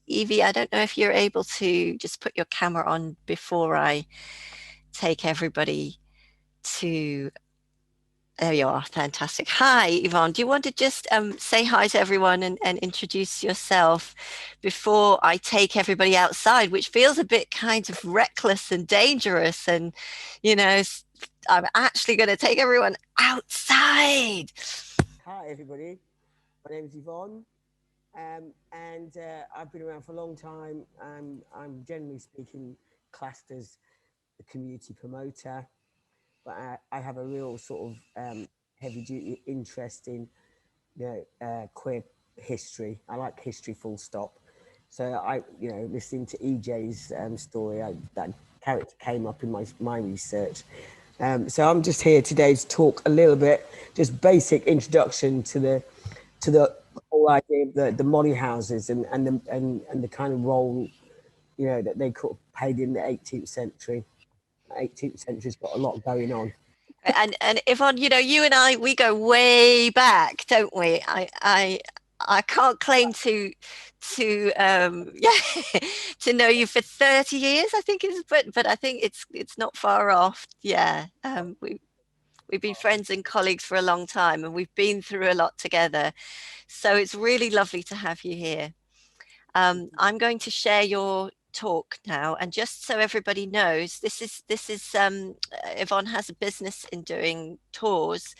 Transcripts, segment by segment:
Evie, I don't know if you're able to just put your camera on before I take everybody to. There you are. Fantastic. Hi, Yvonne. Do you want to just say hi to everyone and introduce yourself before I take everybody outside, which feels a bit kind of reckless and dangerous. And, you know, I'm actually going to take everyone outside. Hi, everybody. My name is Yvonne, and I've been around for a long time. I'm generally speaking classed as a community promoter, but I have a real sort of heavy duty interest in queer history. I like history, full stop. So listening to EJ's story, that character came up in my research. So I'm just here today to talk a little bit, just basic introduction to the whole idea of the molly houses and the kind of role that they could have played in the 18th century. 18th century's got a lot going on. And Yvonne, you know, you and I, we go way back, don't we? I can't claim to yeah to know you for 30 years, I think it's, but I think it's not far off. Yeah. We've been friends and colleagues for a long time, and we've been through a lot together. So it's really lovely to have you here. I'm going to share your talk now, and just so everybody knows, this is Yvonne has a business in doing tours,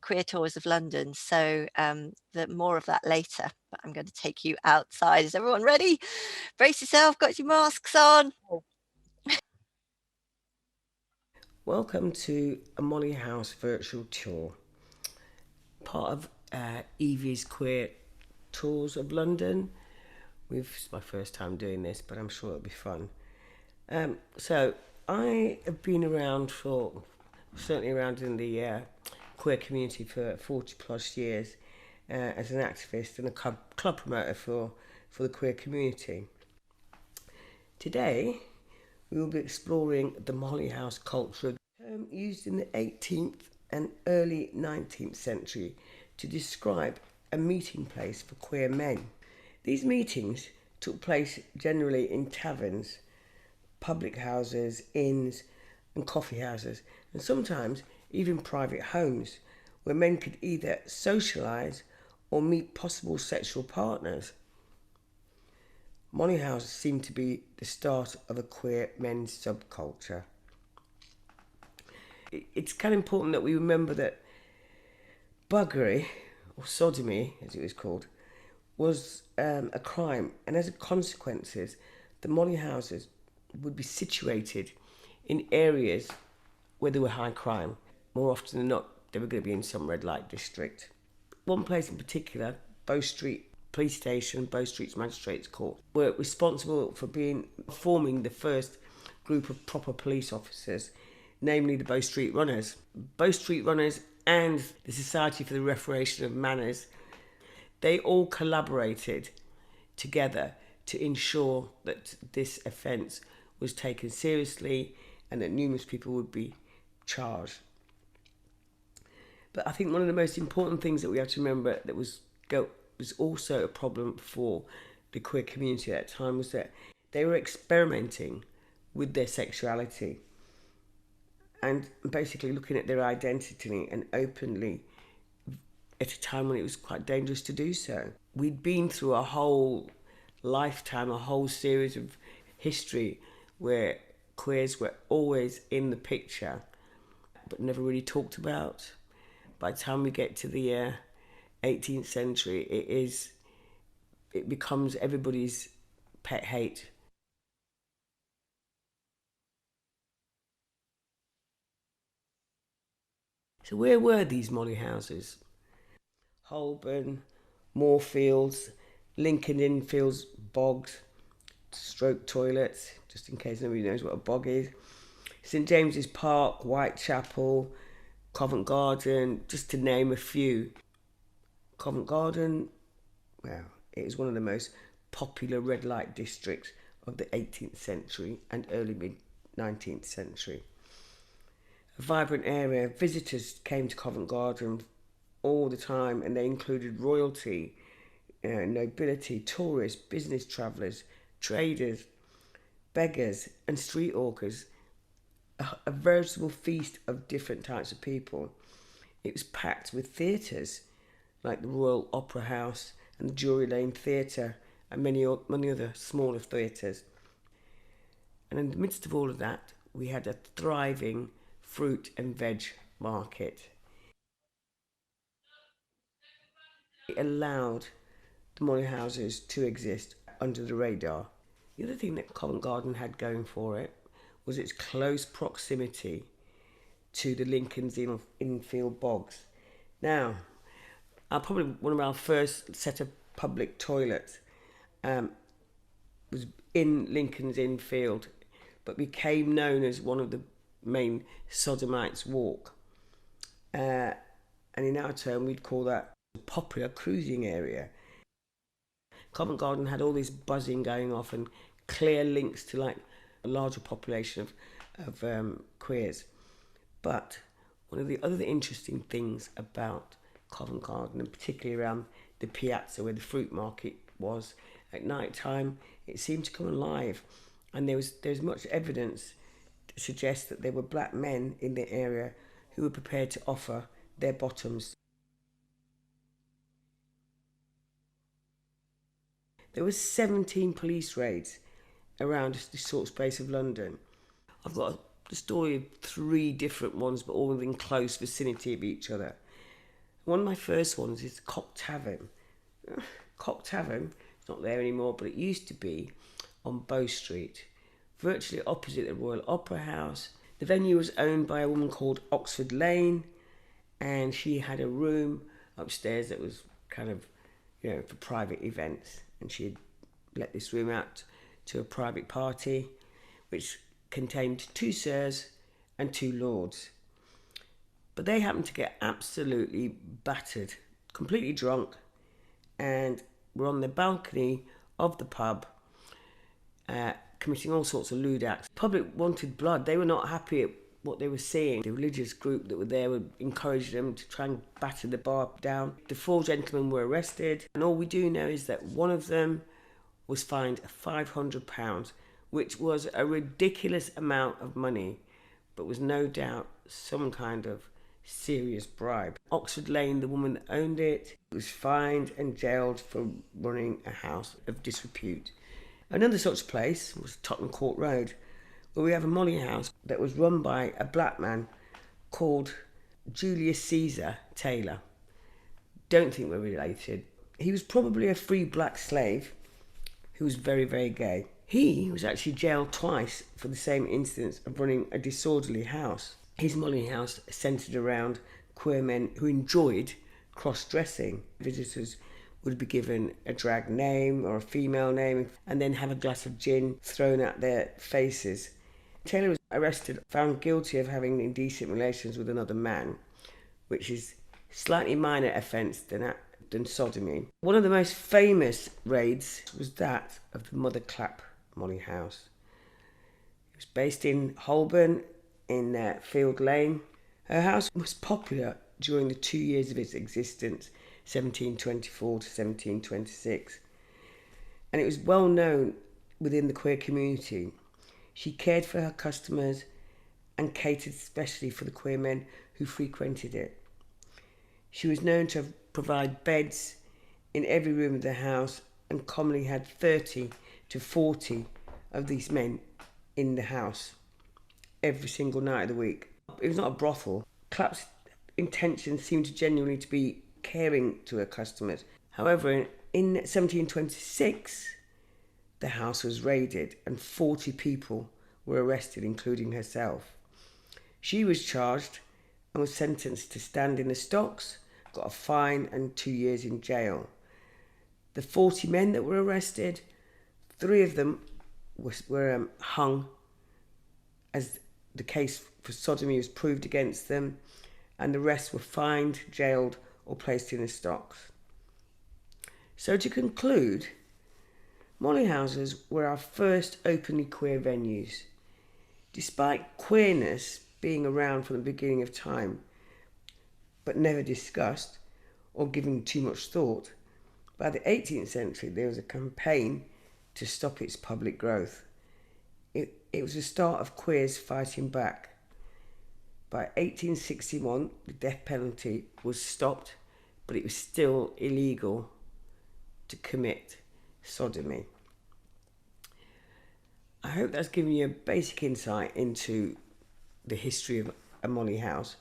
queer tours of London. So more of that later. But I'm going to take you outside. Is everyone ready? Brace yourself. Got your masks on. Welcome to a Molly House virtual tour, part of Evie's Queer Tours of London. It's my first time doing this, but I'm sure it'll be fun. So I have been around certainly around in the queer community for 40 plus years as an activist and a club promoter for the queer community. Today, we will be exploring the Molly House culture, used in the 18th and early 19th century to describe a meeting place for queer men. These meetings took place generally in taverns, public houses, inns, and coffee houses, and sometimes even private homes, where men could either socialise or meet possible sexual partners. Molly House seemed to be the start of a queer men's subculture. It's kind of important that we remember that buggery, or sodomy as it was called, was a crime, and as a consequences, the Molly houses would be situated in areas where there were high crime. More often than not, they were going to be in some red light district. One place in particular, Bow Street Police Station, Bow Street's Magistrates Court, were responsible for forming the first group of proper police officers, namely the Bow Street Runners. Bow Street Runners and the Society for the Reformation of Manners, they all collaborated together to ensure that this offence was taken seriously and that numerous people would be charged. But I think one of the most important things that we have to remember that was also a problem for the queer community at that time was that they were experimenting with their sexuality and basically looking at their identity and openly at a time when it was quite dangerous to do so. We'd been through a whole lifetime, a whole series of history where queers were always in the picture but never really talked about. By the time we get to the 18th century, it becomes everybody's pet hate. So where were these molly houses? Holborn, Moorfields, Lincoln Inn Fields, bogs, stroke toilets, just in case nobody knows what a bog is. St James's Park, Whitechapel, Covent Garden, just to name a few. Covent Garden, well, it is one of the most popular red light districts of the 18th century and early mid 19th century. A vibrant area, visitors came to Covent Garden all the time, and they included royalty, nobility, tourists, business travellers, traders, beggars, and street hawkers. A veritable feast of different types of people. It was packed with theatres like the Royal Opera House and the Drury Lane Theatre and many other smaller theatres. And in the midst of all of that, we had a thriving fruit and veg market. It allowed the money houses to exist under the radar. The other thing that Covent Garden had going for it was its close proximity to the Lincoln's Innfield bogs. Now, probably one of our first set of public toilets was in Lincoln's Innfield, but became known as one of the main sodomites' walk. And in our term, we'd call that a popular cruising area. Covent Garden had all this buzzing going off and clear links to like a larger population of queers. But one of the other interesting things about Covent Garden, and particularly around the piazza where the fruit market was, at night time it seemed to come alive, and there's much evidence to suggest that there were black men in the area who were prepared to offer their bottoms. There were 17 police raids around the short space of London. I've got the story of 3 different ones, but all within close vicinity of each other. One of my first ones is Cock Tavern. Cock Tavern, it's not there anymore, but it used to be on Bow Street, virtually opposite the Royal Opera House. The venue was owned by a woman called Oxford Lane, and she had a room upstairs that was kind of, for private events. And she had let this room out to a private party, which contained 2 sirs and 2 lords. But they happened to get absolutely battered, completely drunk, and were on the balcony of the pub, committing all sorts of lewd acts. The public wanted blood. They were not happy at what they were seeing. The religious group that were there would encourage them to try and batter the bar down. The 4 gentlemen were arrested, and all we do know is that one of them was fined £500, which was a ridiculous amount of money, but was no doubt some kind of serious bribe. Oxford Lane, the woman that owned it, was fined and jailed for running a house of disrepute. Another such place was Tottenham Court Road, where we have a molly house that was run by a black man called Julius Caesar Taylor. Don't think we're related. He was probably a free black slave who was very, very gay. He was actually jailed twice for the same instance of running a disorderly house. His molly house centred around queer men who enjoyed cross-dressing. Visitors would be given a drag name or a female name and then have a glass of gin thrown at their faces. Taylor was arrested, found guilty of having indecent relations with another man, which is slightly minor offence than sodomy. One of the most famous raids was that of the Mother Clap Molly House. It was based in Holborn, in Field Lane. Her house was popular during the 2 years of its existence, 1724 to 1726, and it was well known within the queer community. She cared for her customers and catered especially for the queer men who frequented it. She was known to provide beds in every room of the house and commonly had 30 to 40 of these men in the house every single night of the week. It was not a brothel. Clap's intention seemed to genuinely to be caring to her customers. However, in 1726, the house was raided and 40 people were arrested, including herself. She was charged and was sentenced to stand in the stocks, got a fine and 2 years in jail. The 40 men that were arrested, 3 of them were hung as the case for sodomy was proved against them, and the rest were fined, jailed, or placed in the stocks. So to conclude, molly houses were our first openly queer venues. Despite queerness being around from the beginning of time, but never discussed or given too much thought, By the 18th century, there was a campaign to stop its public growth. It was the start of queers fighting back. By 1861, the death penalty was stopped, but it was still illegal to commit sodomy. I hope that's given you a basic insight into the history of Amolly House.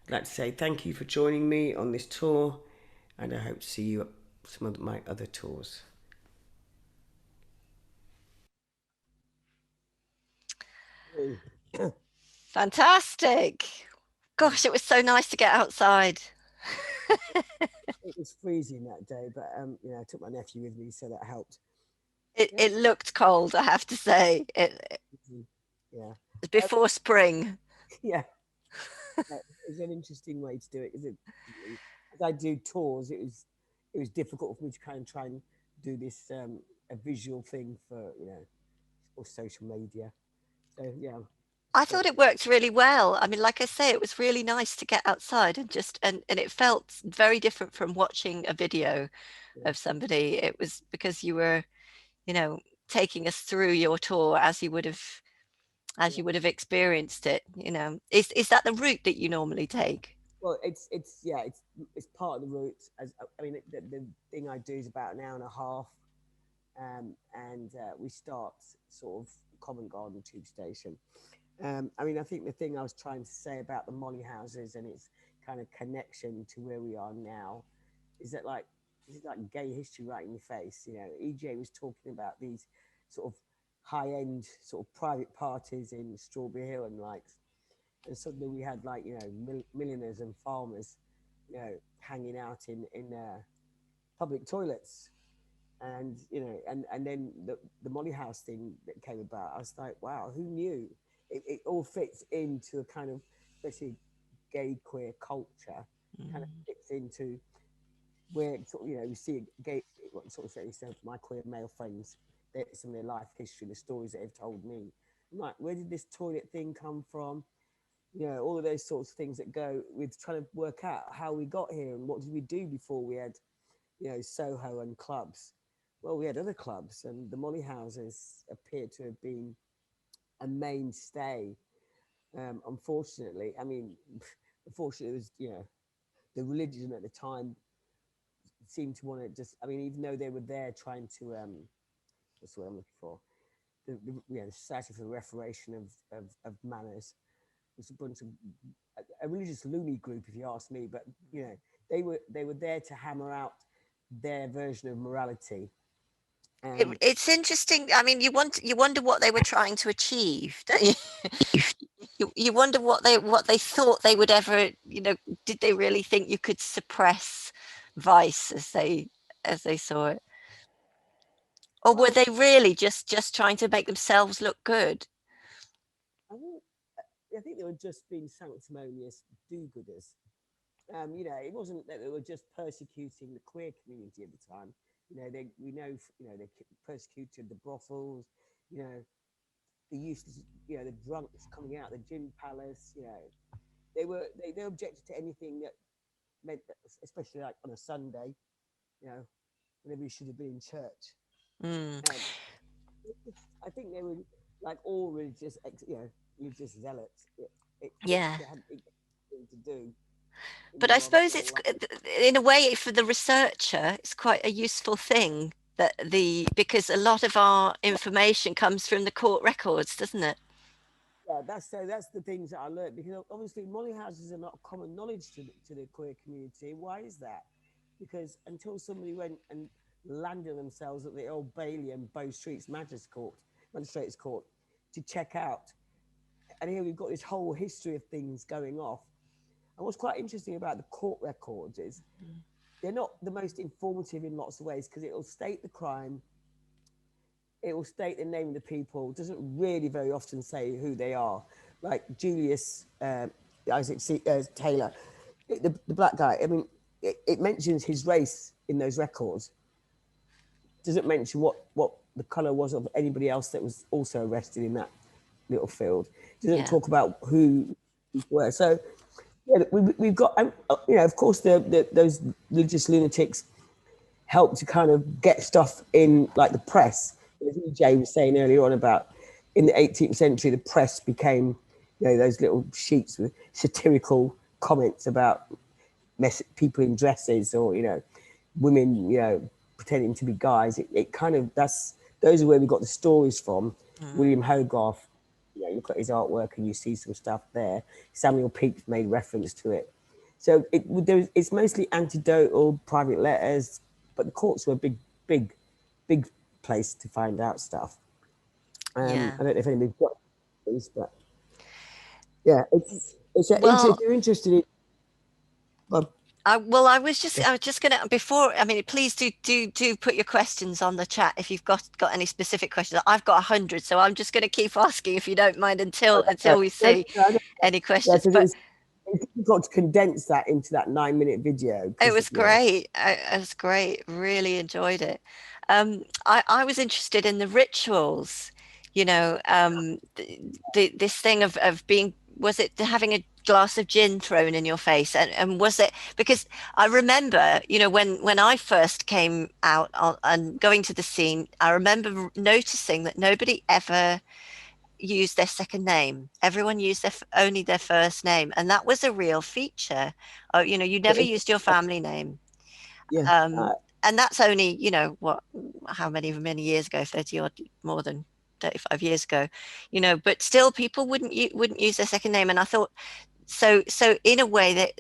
I'd like to say thank you for joining me on this tour, and I hope to see you at some of my other tours. Fantastic. Gosh, it was so nice to get outside. It was freezing that day, but I took my nephew with me, so that helped. It, Yeah, it looked cold, I have to say. It yeah, was before spring. yeah. It's an interesting way to do it. Is it? As I do tours, it was difficult for me to kind of try and do this a visual thing for or social media. So yeah, I but thought it worked really well. I mean, like I say, it was really nice to get outside and just and it felt very different from watching a video yeah, of somebody. It was because you were, you know, taking us through your tour as yeah. you would have experienced it, Is that the route that you normally take? Well, it's part of the route. As I mean, the thing I do is about an hour and a half, and we start sort of Covent Garden tube station. I mean, I think the thing I was trying to say about the Molly houses and its kind of connection to where we are now is that like this is like gay history right in your face. EJ was talking about these sort of high end sort of private parties in Strawberry Hill and like, and suddenly we had like millionaires and farmers, hanging out in public toilets, and and then the Molly House thing that came about. I was like, wow, who knew? It all fits into a kind of, especially gay queer culture, kind of Mm. fits into where sort of, we see gay, sort of say, so my queer male friends, some of their life history, the stories that they've told me. I'm like, where did this toilet thing come from? All of those sorts of things that go with trying to work out how we got here and what did we do before we had, Soho and clubs. Well, we had other clubs, and the Molly houses appear to have been a mainstay. Unfortunately, I mean, unfortunately, it was, the religion at the time seemed to want to just, I mean, even though they were there trying to, what's the word I'm looking for? The Society for the Reformation of Manners was a bunch of a religious loony group, if you ask me. But they were there to hammer out their version of morality. And It's interesting. I mean, you wonder what they were trying to achieve, don't you? You wonder what they thought they would ever, did they really think you could suppress vice as they saw it? Or were well, they really just trying to make themselves look good? I think I think they were just being sanctimonious do-gooders. It wasn't that they were just persecuting the queer community at the time. They persecuted the brothels. You know, the useless, the drunks coming out of the gin palace. They objected to anything that meant that, especially like on a Sunday. You know, whenever you should have been in church. Mm, Um, I think they were like all religious, religious zealots. yeah. They had to do in But I their suppose their it's life. in a way for the researcher, it's quite a useful thing because a lot of our information comes from the court records, doesn't it? Yeah, that's the things that I learned, because obviously molly houses are not common knowledge to the queer community. Why is that? Because until somebody went and landed themselves at the Old Bailey and Bow Street's Magistrates Court to check out, and here we've got this whole history of things going off. And what's quite interesting about the court records is they're not the most informative in lots of ways, because it'll state the crime, it will state the name of the people. It doesn't really very often say who they are. Like Julius Isaac Taylor, the black guy. I mean, it mentions his race in those records. Doesn't mention what the color was of anybody else that was also arrested in that little field. Doesn't Yeah. talk about who were. So yeah, we've got, of course, those religious lunatics helped to kind of get stuff in like the press. As EJ was saying earlier on about in the 18th century, the press became, those little sheets with satirical comments about people in dresses or, women, pretending to be guys. It kind of, those are where we got the stories from. William Hogarth, you look at his artwork and you see some stuff there. Samuel Pepys made reference to it. So it's mostly anecdotal, private letters, but the courts were a big place to find out stuff. I Yeah. don't know if anybody's got these, but yeah, if Well, you're interested in, well, I was just gonna before. I mean, please do put your questions on the chat if you've got any specific questions. I've got 100, so I'm just gonna keep asking if you don't mind until we no, see any yeah, questions. because But it's difficult to condense that into that 9 minute video it because was great. It was great. Really enjoyed it. I was interested in the rituals, this thing of being, was it having a glass of gin thrown in your face? And was it, because I remember, when I first came out and going to the scene, I remember noticing that nobody ever used their second name. Everyone used only their first name. And that was a real feature. Oh, you never used your family name. yeah, Um, and that's only, how many years ago, 30 or more than 35 years ago, but still people wouldn't use their second name. And I thought, so in a way that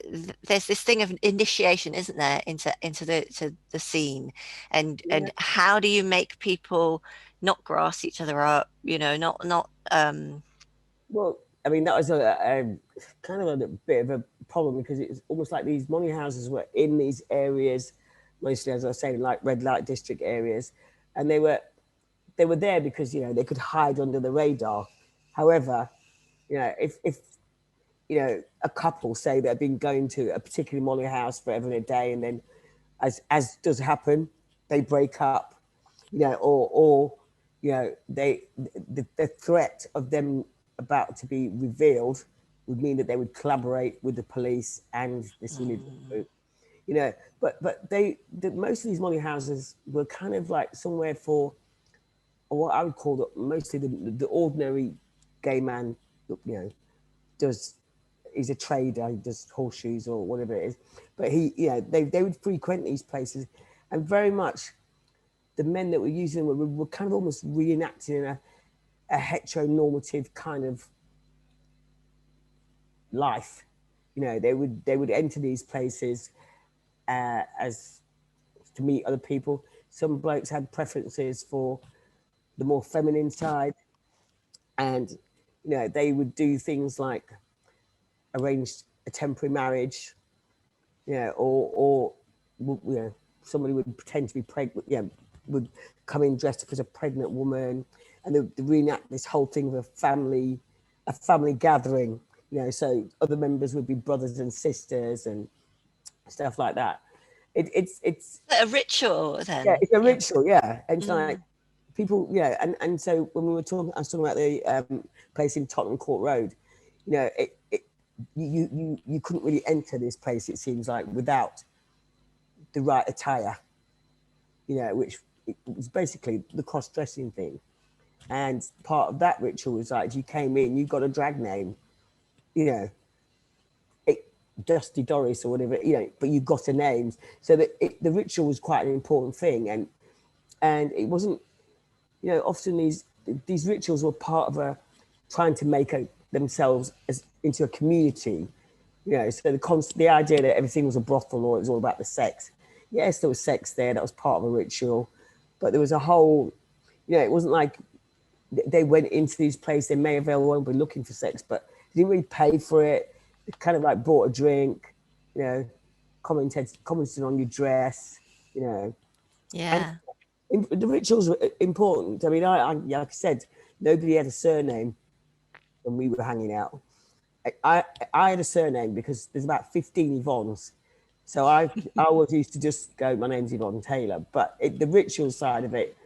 there's this thing of initiation, isn't there, into the scene, yeah. and how do you make people not grass each other up, not Well, I mean, that was a kind of a bit of a problem because it's almost like these money houses were in these areas, mostly, as I was saying, like red light district areas, and they were there because they could hide under the radar. However, if a couple say they've been going to a particular molly house forever and a day, and then, as does happen, they break up, or the threat of them about to be revealed would mean that they would collaborate with the police and this religious mm, group, you know. But most of these molly houses were kind of like somewhere for what I would call mostly the ordinary gay man, does he's a trader, he does horseshoes or whatever it is. But they would frequent these places, and very much the men that were using them were kind of almost reenacting a heteronormative kind of life. They would enter these places as to meet other people. Some blokes had preferences for the more feminine side, and they would do things like arrange a temporary marriage, or somebody would pretend to be pregnant, would come in dressed up as a pregnant woman, and they reenact this whole thing of a family gathering. So other members would be brothers and sisters and stuff like that. It's a ritual yeah, then. it's a Yeah. ritual, yeah, and it's like Mm, people, and so when we were talking, I was talking about the place in Tottenham Court Road. You couldn't really enter this place. It seems like without the right attire, which it was basically the cross dressing thing. And part of that ritual was like if you came in, you got a drag name, you know, it, Dusty Doris or whatever, but you got a name. So that the ritual was quite an important thing, and it wasn't, often these rituals were part of a trying to make themselves into a community. So the idea that everything was a brothel or it was all about the sex. Yes, there was sex there. That was part of a ritual, but there was a whole. It wasn't like they went into these places. They may have well been looking for sex, but they didn't really pay for it. They kind of like bought a drink, commented on your dress, and yeah. the rituals were important. I mean, like I said, nobody had a surname when we were hanging out. I had a surname because there's about 15 Yvonnes. So I always used to just go, my name's Yvonne Taylor. But the ritual side of it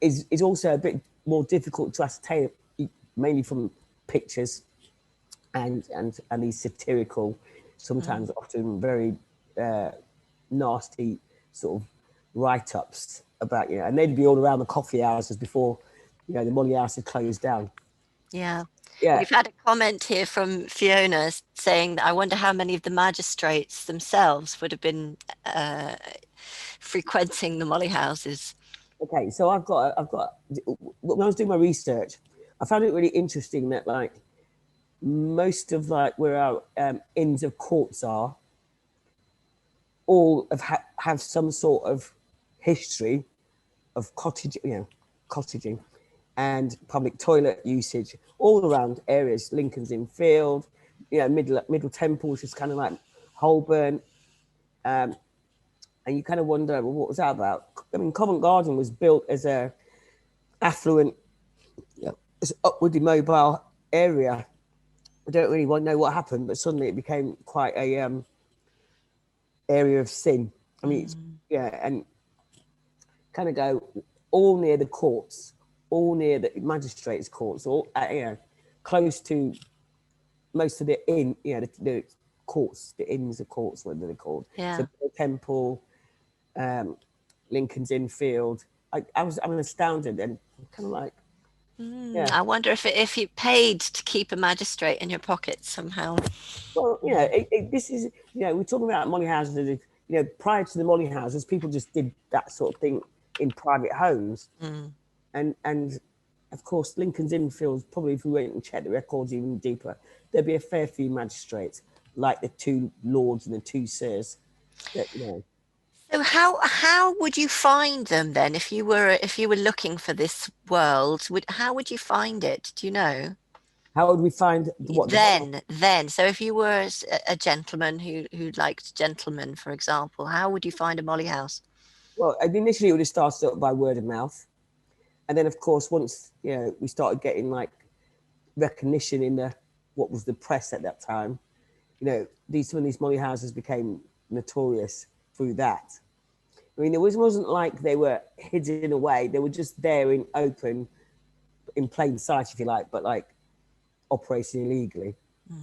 is also a bit more difficult to ascertain, mainly from pictures and these satirical, sometimes Mm, often very nasty sort of write-ups about, and they'd be all around the coffee houses before, the Molly House had closed down. Yeah. Yeah. We've had a comment here from Fiona saying that I wonder how many of the magistrates themselves would have been frequenting the Molly houses. Okay, so when I was doing my research, I found it really interesting that like most of like where our inns of courts are, all have some sort of history of cottaging and public toilet usage all around areas. Lincoln's Inn Field, Middle Temple, which is kind of like Holborn, and you kind of wonder, well, what was that about? I mean, Covent Garden was built as a affluent, as upwardly mobile area. I don't really want to know what happened, but suddenly it became quite a area of sin. I mean, and kind of go all near the courts, all near the magistrates' courts, all close to most of the the courts, the inns of courts, what are they called? Yeah. So Temple, Lincoln's Inn Field. I'm astounded and kind of like, I wonder if you paid to keep a magistrate in your pocket somehow. Well, this is, we're talking about Molly houses. Prior to the Molly houses, people just did that sort of thing in private homes, and of course, Lincoln's Inn Fields. Probably, if we went and checked the records even deeper, there'd be a fair few magistrates, like the two lords and the two sirs. That, So how would you find them then if you were looking for this world? How would you find it? Do you know? How would we find what the Then, so if you were a gentleman who liked gentlemen, for example, how would you find a Molly house? Well, initially it would have started up by word of mouth, and then of course once we started getting like recognition in what was the press at that time, some of these Molly houses became notorious through that. I mean, it wasn't like they were hidden away; they were just there in open, in plain sight, if you like, but like operating illegally.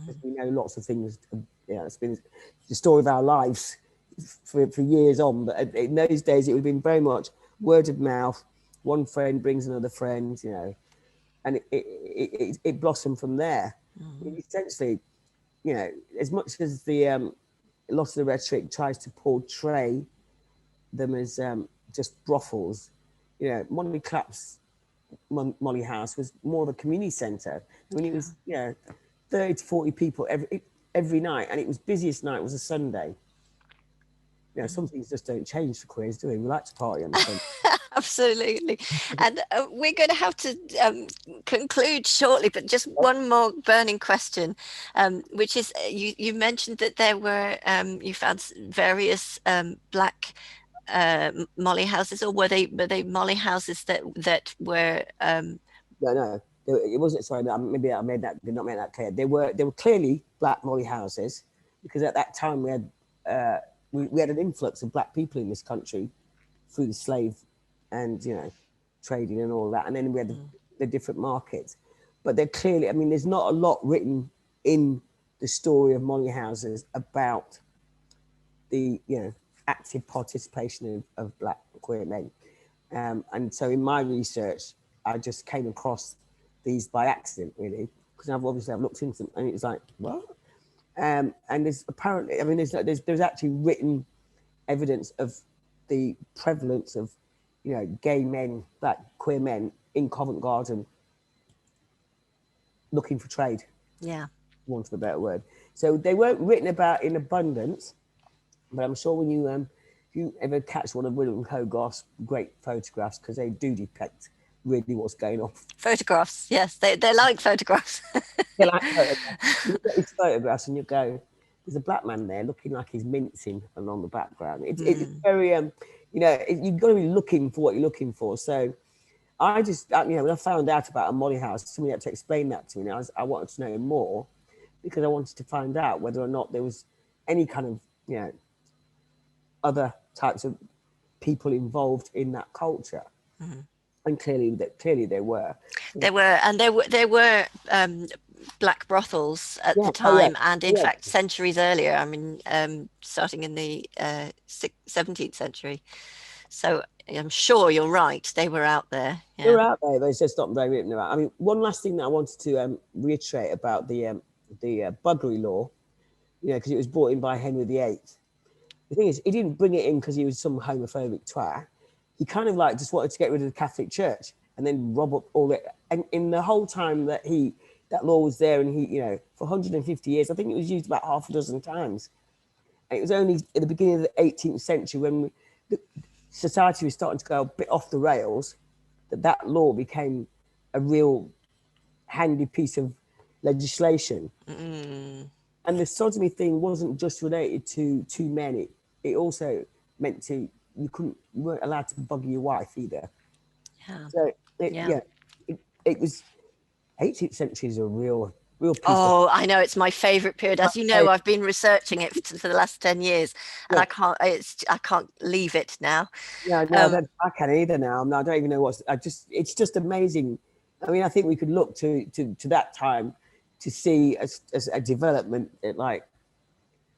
As we know, lots of things. It's been the story of our lives for years on. But in those days, it would have been very much word of mouth. One friend brings another friend, and it blossomed from there. Essentially, as much as the lots of the rhetoric tries to portray them as just brothels, Molly Clapp's Molly House was more of a community centre. I mean, it was 30 to 40 people every night, and it was busiest night was a Sunday. Some things just don't change for queers, do we? We like to party on the Sunday. Absolutely. And we're going to have to conclude shortly, but just one more burning question, which is you mentioned that there were you found various black Molly houses, or were they Molly houses that were No, it wasn't. Sorry, maybe I did not make that clear. They were clearly black Molly houses, because at that time we had an influx of black people in this country through the slave and trading and all that, and then we had the different markets. But they're clearly, I mean, there's not a lot written in the story of Molly houses about the active participation of black queer men, and so in my research I just came across these by accident, really, because I've looked into them, and it's like, what? And there's apparently, I mean, there's actually written evidence of the prevalence of gay men, black queer men in Covent Garden looking for trade. Yeah. For want of a better word. So they weren't written about in abundance, but I'm sure when if you ever catch one of William Hogarth's great photographs, because they do depict really what's going on. Photographs, yes, they like photographs. They like photographs. You get these photographs and you go, there's a black man there looking like he's mincing along the background. It's very, you've got to be looking for what you're looking for. So I just, when I found out about a Molly house, somebody had to explain that to me. And I wanted to know more, because I wanted to find out whether or not there was any kind of, other types of people involved in that culture. And clearly there were. There were black brothels at the time, and in fact centuries earlier. I mean, starting in the 17th century. So I'm sure you're right. They were out there. They Yeah. were out there, but it's just not very written about. I mean, one last thing that I wanted to reiterate about the buggery law, because it was brought in by Henry VIII. The thing is, he didn't bring it in because he was some homophobic twat. He kind of like just wanted to get rid of the Catholic Church and then rob up all it. And in the whole time that that law was there, and for 150 years, I think it was used about half a dozen times. And it was only at the beginning of the 18th century when the society was starting to go a bit off the rails that law became a real handy piece of legislation. Mm. And the sodomy thing wasn't just related to two men. It also meant you weren't allowed to bugger your wife either. Yeah. So Yeah. it was 18th century is a real piece Oh, I know, it's my favorite period. As you know, of. I've been researching it for the last 10 years, and Yeah. I can't leave it now. No, I can't either now. I don't even know it's just amazing. I mean, I think we could look to that time to see as a development that like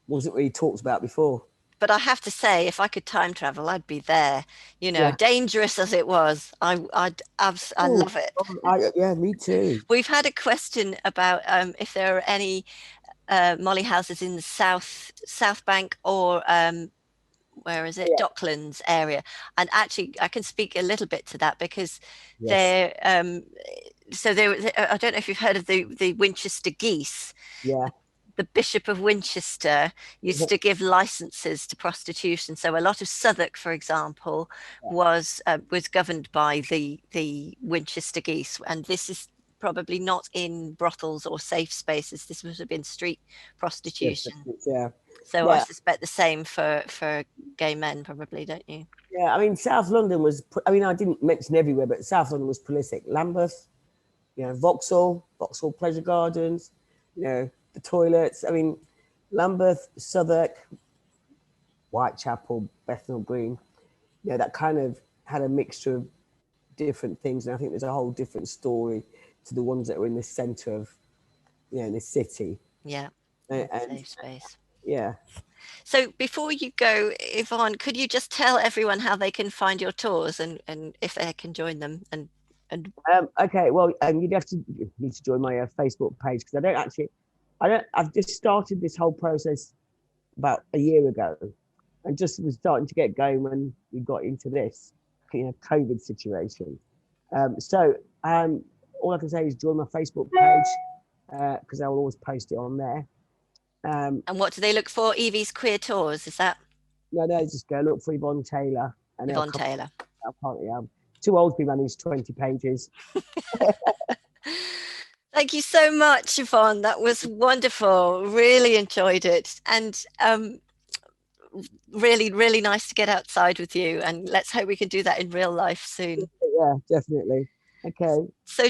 wasn't really talked about before. But I have to say, if I could time travel, I'd be there. Yeah. Dangerous as it was, I Ooh, love it. yeah, me too. We've had a question about if there are any molly houses in the South Bank or where is it, Yeah. Docklands area, and actually I can speak a little bit to that because Yes. they're so there. I don't know if you've heard of the Winchester geese. Yeah. The Bishop of Winchester used to give licenses to prostitution. So a lot of Southwark, for example, was governed by the Winchester geese, and this is probably not in brothels or safe spaces. This would have been street Yes. prostitution. Yeah. So I Yeah. suspect the same for gay men, probably, don't you? Yeah. I mean, South London was. I mean, I didn't mention everywhere, but South London was prolific. Lambeth, Vauxhall Pleasure Gardens, the toilets. I mean, Lambeth, Southwark, Whitechapel, Bethnal Green. That kind of had a mixture of different things, and I think there's a whole different story to the ones that were in the centre of, in the city. Yeah, And safe space. yeah. So before you go, Yvonne, could you just tell everyone how they can find your tours and if they can join them and Okay, well, you need to join my Facebook page because I've just started this whole process about a year ago, and just was starting to get going when we got into this, COVID situation. So all I can say is join my Facebook page because I will always post it on there. and what do they look for? Evie's Queer Tours, is that No, just go look for Yvonne Taylor, and they'll Yvonne come. Taylor? I can't. I'm too old to be managed 20 pages. Thank you so much, Yvonne. That was wonderful. Really enjoyed it. And really, really nice to get outside with you. And let's hope we can do that in real life soon. Yeah, definitely. Okay. So